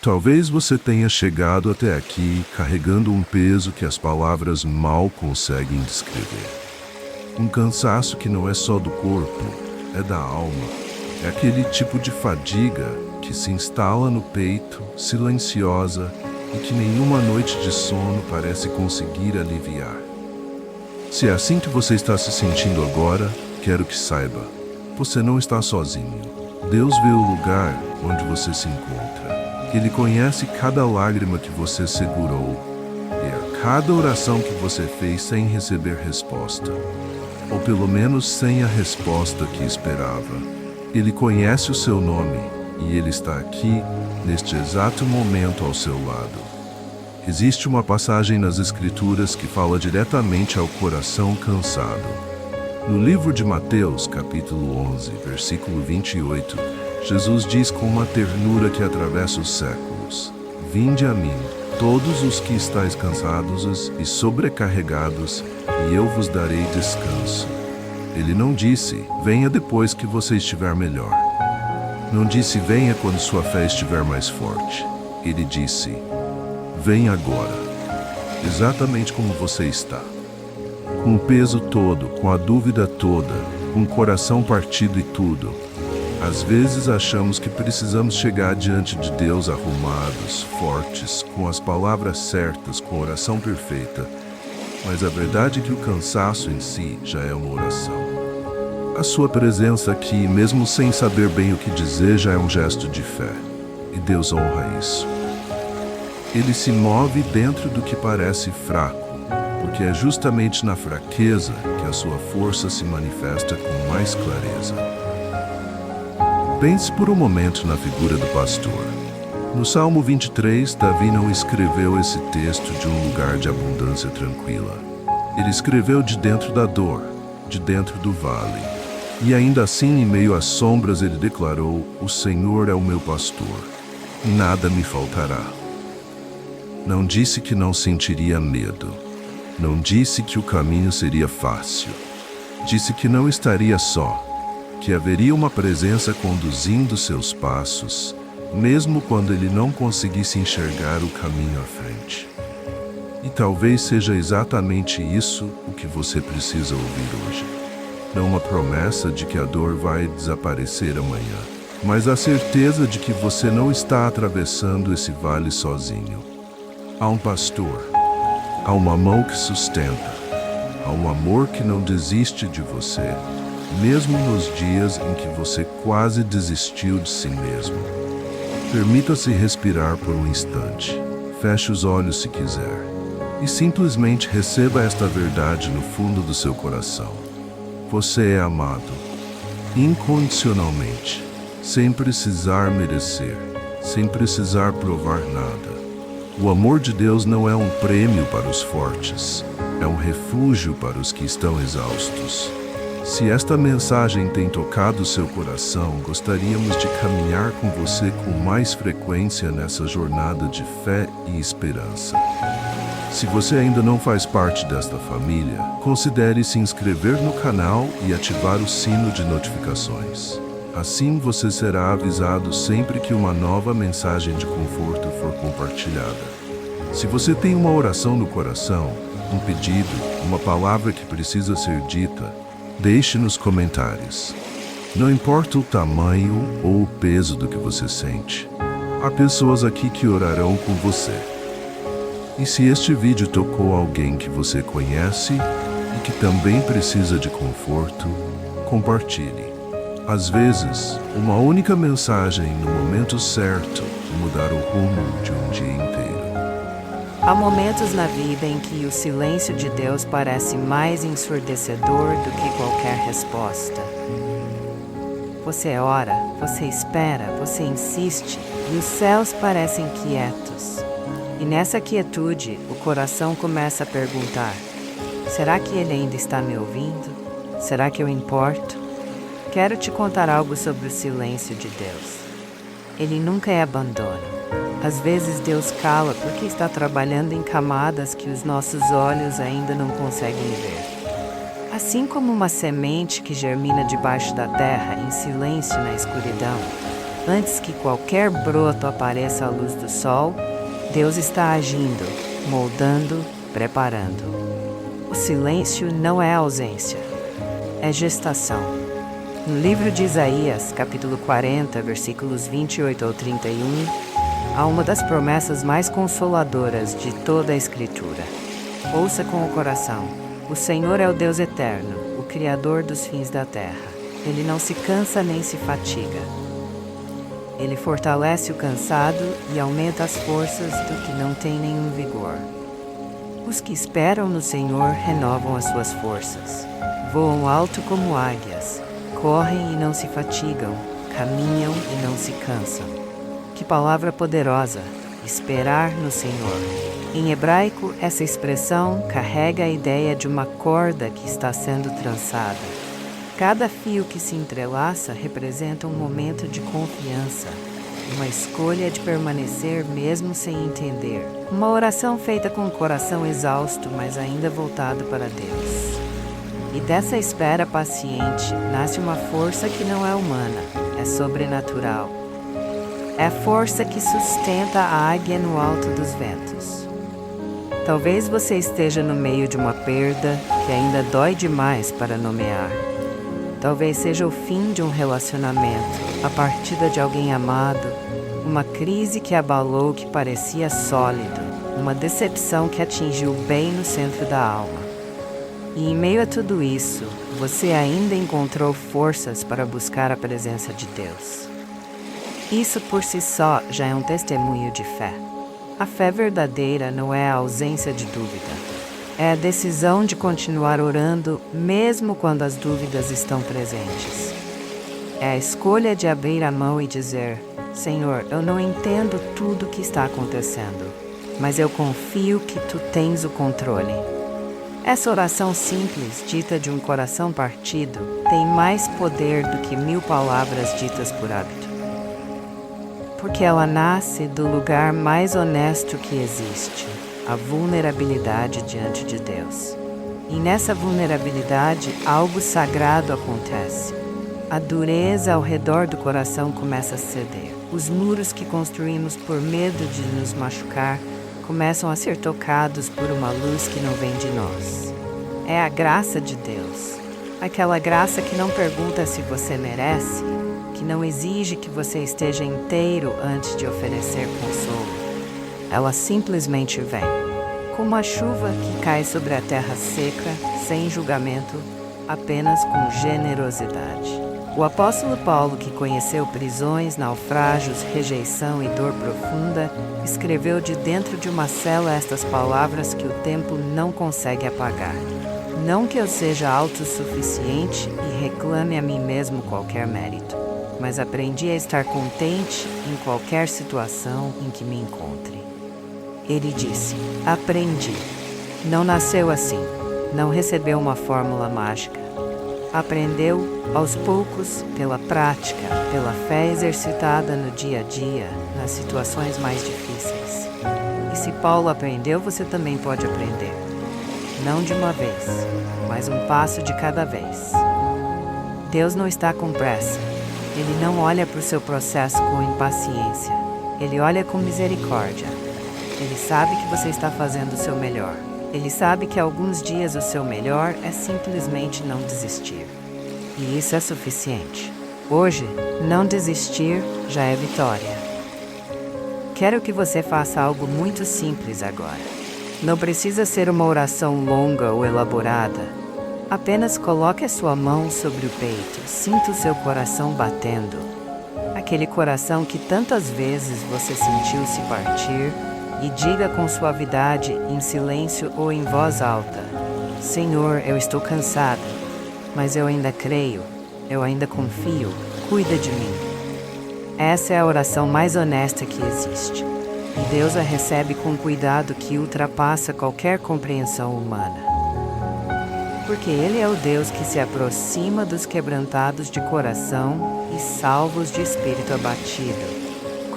Talvez você tenha chegado até aqui carregando um peso que as palavras mal conseguem descrever. Um cansaço que não é só do corpo, é da alma. É aquele tipo de fadiga que se instala no peito, silenciosa, e que nenhuma noite de sono parece conseguir aliviar. Se é assim que você está se sentindo agora, quero que saiba, você não está sozinho. Deus vê o lugar onde você se encontra. Ele conhece cada lágrima que você segurou e a cada oração que você fez sem receber resposta, ou pelo menos sem a resposta que esperava. Ele conhece o seu nome e Ele está aqui, neste exato momento ao seu lado. Existe uma passagem nas Escrituras que fala diretamente ao coração cansado. No livro de Mateus, capítulo 11, versículo 28, Jesus diz com uma ternura que atravessa os séculos: Vinde a mim, todos os que estáis cansados e sobrecarregados, e eu vos darei descanso. Ele não disse, venha depois que você estiver melhor. Não disse, venha quando sua fé estiver mais forte. Ele disse, venha agora, exatamente como você está. Com o peso todo, com a dúvida toda, com o coração partido e tudo. Às vezes achamos que precisamos chegar diante de Deus arrumados, fortes, com as palavras certas, com a oração perfeita. Mas a verdade é que o cansaço em si já é uma oração. A sua presença aqui, mesmo sem saber bem o que dizer, já é um gesto de fé. E Deus honra isso. Ele se move dentro do que parece fraco, porque é justamente na fraqueza que a sua força se manifesta com mais clareza. Pense por um momento na figura do pastor. No Salmo 23, Davi não escreveu esse texto de um lugar de abundância tranquila. Ele escreveu de dentro da dor, de dentro do vale. E ainda assim, em meio às sombras, ele declarou: O Senhor é o meu pastor, nada me faltará. Não disse que não sentiria medo. Não disse que o caminho seria fácil. Disse que não estaria só, que haveria uma presença conduzindo seus passos, mesmo quando ele não conseguisse enxergar o caminho à frente. E talvez seja exatamente isso o que você precisa ouvir hoje. Não uma promessa de que a dor vai desaparecer amanhã, mas a certeza de que você não está atravessando esse vale sozinho. Há um pastor, há uma mão que sustenta, há um amor que não desiste de você, mesmo nos dias em que você quase desistiu de si mesmo. Permita-se respirar por um instante. Feche os olhos se quiser. E simplesmente receba esta verdade no fundo do seu coração. Você é amado, incondicionalmente, sem precisar merecer, sem precisar provar nada. O amor de Deus não é um prêmio para os fortes, é um refúgio para os que estão exaustos. Se esta mensagem tem tocado seu coração, gostaríamos de caminhar com você com mais frequência nessa jornada de fé e esperança. Se você ainda não faz parte desta família, considere se inscrever no canal e ativar o sino de notificações. Assim você será avisado sempre que uma nova mensagem de conforto for compartilhada. Se você tem uma oração no coração, um pedido, uma palavra que precisa ser dita, deixe nos comentários. Não importa o tamanho ou o peso do que você sente, há pessoas aqui que orarão com você. E se este vídeo tocou alguém que você conhece e que também precisa de conforto, compartilhe. Às vezes, uma única mensagem no momento certo mudará o rumo de um dia inteiro. Há momentos na vida em que o silêncio de Deus parece mais ensurdecedor do que qualquer resposta. Você ora, você espera, você insiste, e os céus parecem quietos. E nessa quietude, o coração começa a perguntar: será que Ele ainda está me ouvindo? Será que eu importo? Quero te contar algo sobre o silêncio de Deus. Ele nunca é abandono. Às vezes Deus cala porque está trabalhando em camadas que os nossos olhos ainda não conseguem ver. Assim como uma semente que germina debaixo da terra em silêncio na escuridão, Antes que qualquer broto apareça à luz do sol, Deus está agindo, moldando, preparando. O silêncio não é ausência, é gestação. No livro de Isaías, capítulo 40, versículos 28 ao 31, há uma das promessas mais consoladoras de toda a Escritura. Ouça com o coração. O Senhor é o Deus eterno, o Criador dos fins da terra. Ele não se cansa nem se fatiga. Ele fortalece o cansado e aumenta as forças do que não tem nenhum vigor. Os que esperam no Senhor renovam as suas forças. Voam alto como águias, correm e não se fatigam, caminham e não se cansam. Que palavra poderosa! Esperar no Senhor. Em hebraico, essa expressão carrega a ideia de uma corda que está sendo trançada. Cada fio que se entrelaça representa um momento de confiança, uma escolha de permanecer mesmo sem entender. Uma oração feita com o coração exausto, mas ainda voltado para Deus. E dessa espera paciente nasce uma força que não é humana, é sobrenatural. É a força que sustenta a águia no alto dos ventos. Talvez você esteja no meio de uma perda que ainda dói demais para nomear. Talvez seja o fim de um relacionamento, a partida de alguém amado, uma crise que abalou o que parecia sólido, uma decepção que atingiu bem no centro da alma. E em meio a tudo isso, você ainda encontrou forças para buscar a presença de Deus. Isso por si só já é um testemunho de fé. A fé verdadeira não é a ausência de dúvida. É a decisão de continuar orando mesmo quando as dúvidas estão presentes. É a escolha de abrir a mão e dizer: Senhor, eu não entendo tudo o que está acontecendo, mas eu confio que Tu tens o controle. Essa oração simples, dita de um coração partido, tem mais poder do que 1000 palavras ditas por hábito. Porque ela nasce do lugar mais honesto que existe, a vulnerabilidade diante de Deus. E nessa vulnerabilidade, algo sagrado acontece. A dureza ao redor do coração começa a ceder. Os muros que construímos por medo de nos machucar começam a ser tocados por uma luz que não vem de nós. É a graça de Deus. Aquela graça que não pergunta se você merece, que não exige que você esteja inteiro antes de oferecer consolo. Ela simplesmente vem, como a chuva que cai sobre a terra seca, sem julgamento, apenas com generosidade. O apóstolo Paulo, que conheceu prisões, naufrágios, rejeição e dor profunda, escreveu de dentro de uma cela estas palavras que o tempo não consegue apagar. Não que eu seja autossuficiente e reclame a mim mesmo qualquer mérito, mas aprendi a estar contente em qualquer situação em que me encontre. Ele disse: aprendi. Não nasceu assim, não recebeu uma fórmula mágica. Aprendeu, aos poucos, pela prática, pela fé exercitada no dia a dia, nas situações mais difíceis. E se Paulo aprendeu, você também pode aprender. Não de uma vez, mas um passo de cada vez. Deus não está com pressa. Ele não olha para o seu processo com impaciência. Ele olha com misericórdia. Ele sabe que você está fazendo o seu melhor. Ele sabe que alguns dias o seu melhor é simplesmente não desistir. E isso é suficiente. Hoje, não desistir já é vitória. Quero que você faça algo muito simples agora. Não precisa ser uma oração longa ou elaborada. Apenas coloque a sua mão sobre o peito, sinta o seu coração batendo. Aquele coração que tantas vezes você sentiu se partir, e diga com suavidade, em silêncio ou em voz alta: Senhor, eu estou cansado, mas eu ainda creio, eu ainda confio, cuida de mim. Essa é a oração mais honesta que existe. E Deus a recebe com cuidado que ultrapassa qualquer compreensão humana. Porque Ele é o Deus que se aproxima dos quebrantados de coração e salva os de espírito abatido.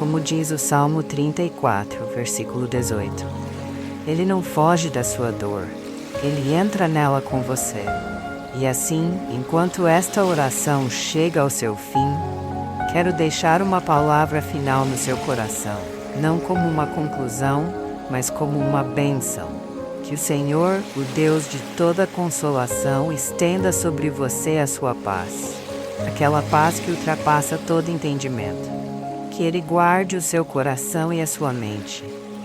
Como diz o Salmo 34, versículo 18. Ele não foge da sua dor, Ele entra nela com você. E assim, enquanto esta oração chega ao seu fim, Quero deixar uma palavra final no seu coração, não como uma conclusão, mas como uma bênção. Que o Senhor, o Deus de toda consolação, estenda sobre você a sua paz, aquela paz que ultrapassa todo entendimento. Que Ele guarde o seu coração e a sua mente,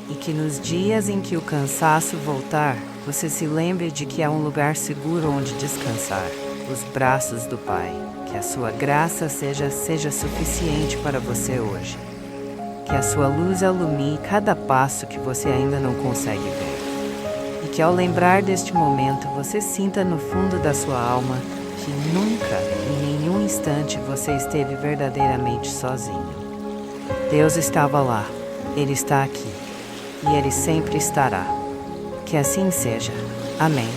e que nos dias em que o cansaço voltar, você se lembre de que há um lugar seguro onde descansar, os braços do Pai. Que a sua graça seja suficiente para você hoje. Que a sua luz ilumine cada passo que você ainda não consegue ver. E que ao lembrar deste momento, você sinta no fundo da sua alma que nunca, em nenhum instante, você esteve verdadeiramente sozinho. Deus estava lá, Ele está aqui, e Ele sempre estará. Que assim seja. Amém.